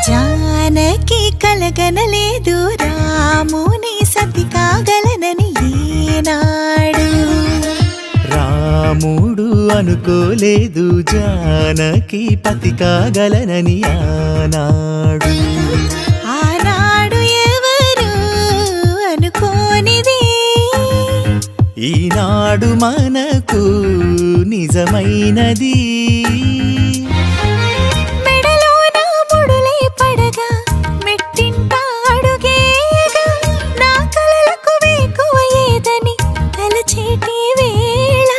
జానకి కలగనలేదు రాముని సతి కాగలనని ఈనాడు. రాముడు అనుకోలేదు జానకి పతి కాగలనని ఆనాడు. ఆనాడు ఎవరు అనుకోనిది ఈనాడు మనకు నిజమైనది. మెడలోన ముడులే పడగా మెట్టింట అడుగేగా నా కలలకు వేకువ ఏదని తలచేటి వేళ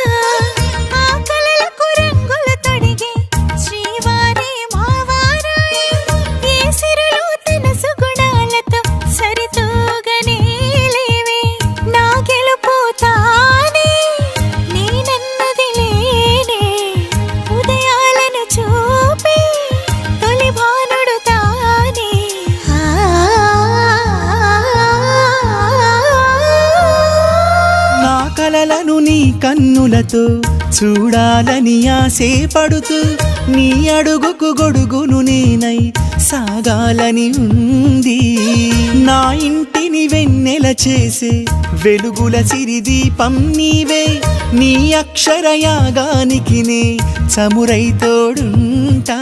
ఆ కలలకు రంగులు తొడిగే శ్రీవారి మావారాయ ఏ సిరులు తన సుగుణాలతో సరితూగనే లేవే. నా గెలుపోతానే నేనన్నది లేనే ఉదయాలను చూపే తొలి భానుడు తానే. నా కలలను నీ కన్నులతో చూడాలని ఆశే పడుతూ నీ అడుగుకు గొడుగును నేనై సాగాలని ఉంది. నా ఇంటిని వెన్నెల చేసే వెలుగుల సిరిదీపం నీవే. నీ అక్షరయాగానికి నే చమురై తోడుంటా.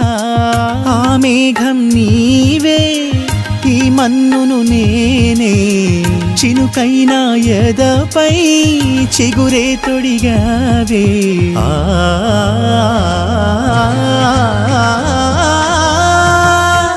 ఆ మేఘం నీవే ఈ మన్నును నేనే చినుకైనా ఎదపై చిగురే తొడిగావే. ఆ